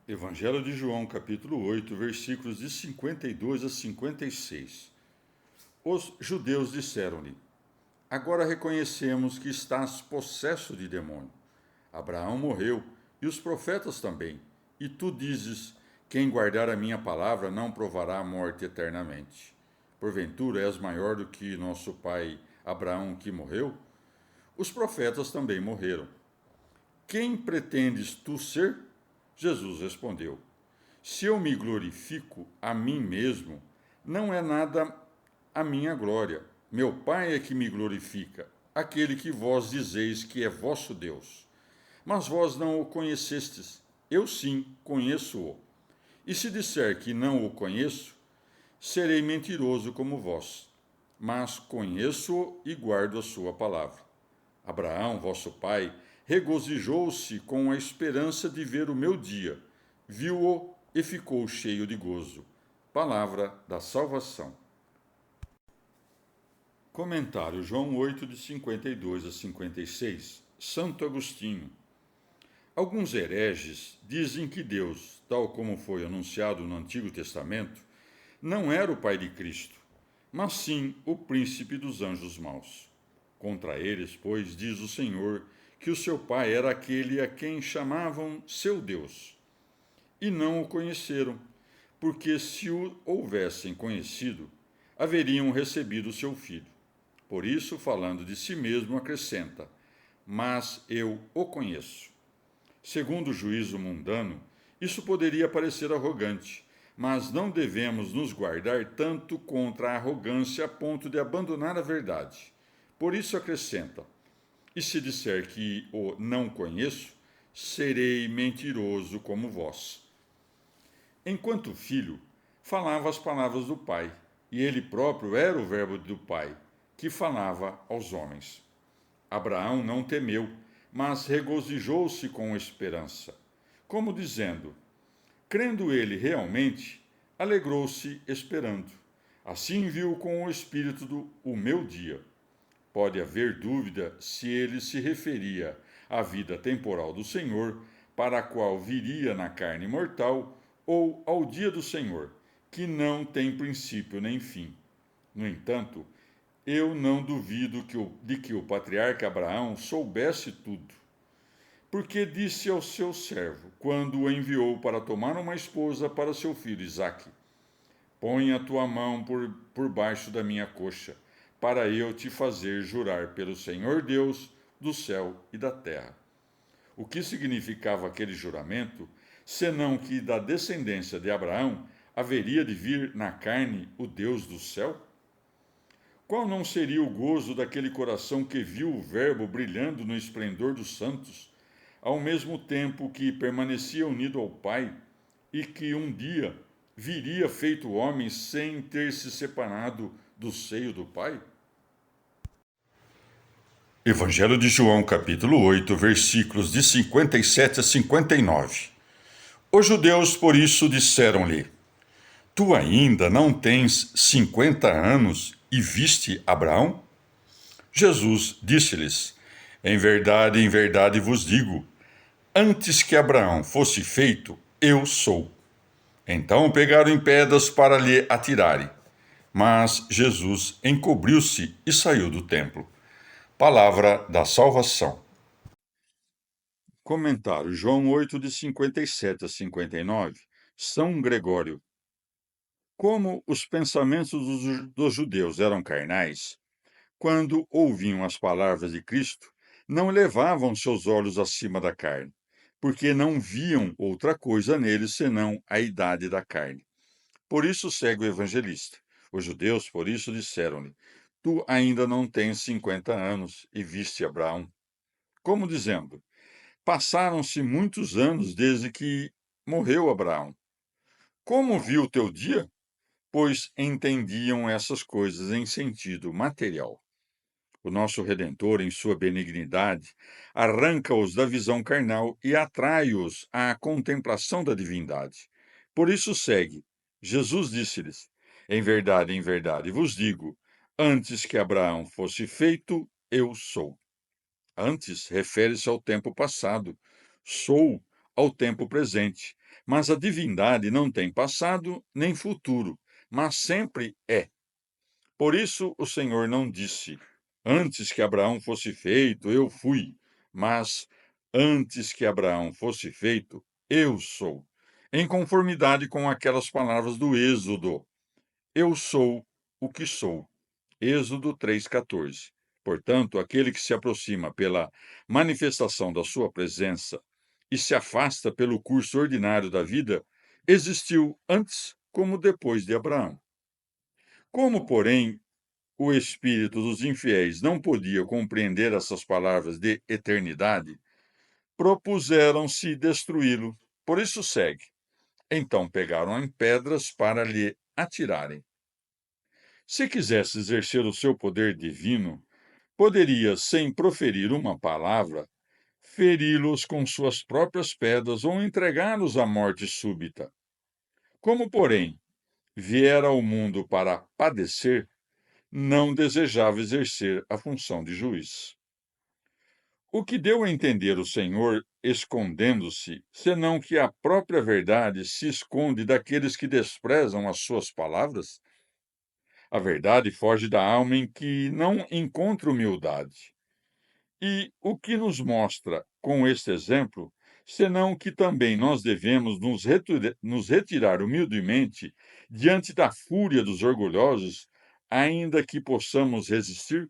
Evangelho de João, capítulo 8, versículos de 52 a 56. Os judeus disseram-lhe: Agora reconhecemos que estás possesso de demônio. Abraão morreu, e os profetas também. E tu dizes: Quem guardar a minha palavra não provará a morte eternamente. Porventura és maior do que nosso pai Abraão, que morreu? Os profetas também morreram. Quem pretendes tu ser? Jesus respondeu: Se eu me glorifico a mim mesmo, não é nada a minha glória. Meu Pai é que me glorifica, aquele que vós dizeis que é vosso Deus. Mas vós não o conhecestes. Eu sim conheço-o. E se disser que não o conheço, serei mentiroso como vós. Mas conheço-o e guardo a sua palavra. Abraão, vosso pai, regozijou-se com a esperança de ver o meu dia. Viu-o e ficou cheio de gozo. Palavra da salvação. Comentário João 8, de 52 a 56. Santo Agostinho. Alguns hereges dizem que Deus, tal como foi anunciado no Antigo Testamento, não era o Pai de Cristo, mas sim o príncipe dos anjos maus. Contra eles, pois, diz o Senhor que o seu pai era aquele a quem chamavam seu Deus, e não o conheceram, porque se o houvessem conhecido, haveriam recebido seu filho. Por isso, falando de si mesmo, acrescenta: Mas eu o conheço. Segundo o juízo mundano, isso poderia parecer arrogante, mas não devemos nos guardar tanto contra a arrogância a ponto de abandonar a verdade. Por isso acrescenta: E se disser que o não conheço, serei mentiroso como vós. Enquanto filho, falava as palavras do Pai, e ele próprio era o Verbo do Pai, que falava aos homens. Abraão não temeu, mas regozijou-se com esperança, como dizendo: crendo ele realmente, alegrou-se esperando. Assim viu com o espírito o meu dia. Pode haver dúvida se ele se referia à vida temporal do Senhor, para a qual viria na carne mortal, ou ao dia do Senhor, que não tem princípio nem fim. No entanto, eu não duvido de que o patriarca Abraão soubesse tudo, porque disse ao seu servo, quando o enviou para tomar uma esposa para seu filho Isaque: Põe a tua mão por baixo da minha coxa, para eu te fazer jurar pelo Senhor Deus do céu e da terra. O que significava aquele juramento, senão que da descendência de Abraão haveria de vir na carne o Deus do céu? Qual não seria o gozo daquele coração que viu o Verbo brilhando no esplendor dos santos, ao mesmo tempo que permanecia unido ao Pai e que um dia viria feito homem sem ter se separado do seio do Pai? Evangelho de João, capítulo 8, versículos de 57 a 59. Os judeus, por isso, disseram-lhe: Tu ainda não tens 50 anos e viste Abraão? Jesus disse-lhes: em verdade vos digo, antes que Abraão fosse feito, eu sou. Então pegaram em pedras para lhe atirarem. Mas Jesus encobriu-se e saiu do templo. Palavra da salvação. Comentário João 8, de 57 a 59. São Gregório. Como os pensamentos dos judeus eram carnais, quando ouviam as palavras de Cristo, não elevavam seus olhos acima da carne, porque não viam outra coisa nele senão a idade da carne. Por isso segue o evangelista. Os judeus, por isso, disseram-lhe: Tu ainda não tens 50 anos e viste Abraão. Como dizendo: Passaram-se muitos anos desde que morreu Abraão. Como viu o teu dia? Pois entendiam essas coisas em sentido material. O nosso Redentor, em sua benignidade, arranca-os da visão carnal e atrai-os à contemplação da divindade. Por isso segue. Jesus disse-lhes: em verdade vos digo, antes que Abraão fosse feito, eu sou. Antes refere-se ao tempo passado, sou ao tempo presente, Mas a divindade não tem passado nem futuro, mas sempre é. Por isso o Senhor não disse: Antes que Abraão fosse feito, eu fui, mas antes que Abraão fosse feito, eu sou. Em conformidade com aquelas palavras do Êxodo: Eu sou o que sou. Êxodo 3,14. Portanto, aquele que se aproxima pela manifestação da sua presença e se afasta pelo curso ordinário da vida, existiu antes como depois de Abraão. Como, porém, o espírito dos infiéis não podia compreender essas palavras de eternidade, propuseram-se destruí-lo. Por isso segue. Então pegaram em pedras para lhe atirarem. Se quisesse exercer o seu poder divino, poderia, sem proferir uma palavra, feri-los com suas próprias pedras ou entregá-los à morte súbita. Como, porém, viera ao mundo para padecer, não desejava exercer a função de juiz. O que deu a entender o Senhor, escondendo-se, senão que a própria verdade se esconde daqueles que desprezam as suas palavras? A verdade foge da alma em que não encontra humildade. E o que nos mostra com este exemplo, senão que também nós devemos nos retirar humildemente diante da fúria dos orgulhosos, ainda que possamos resistir?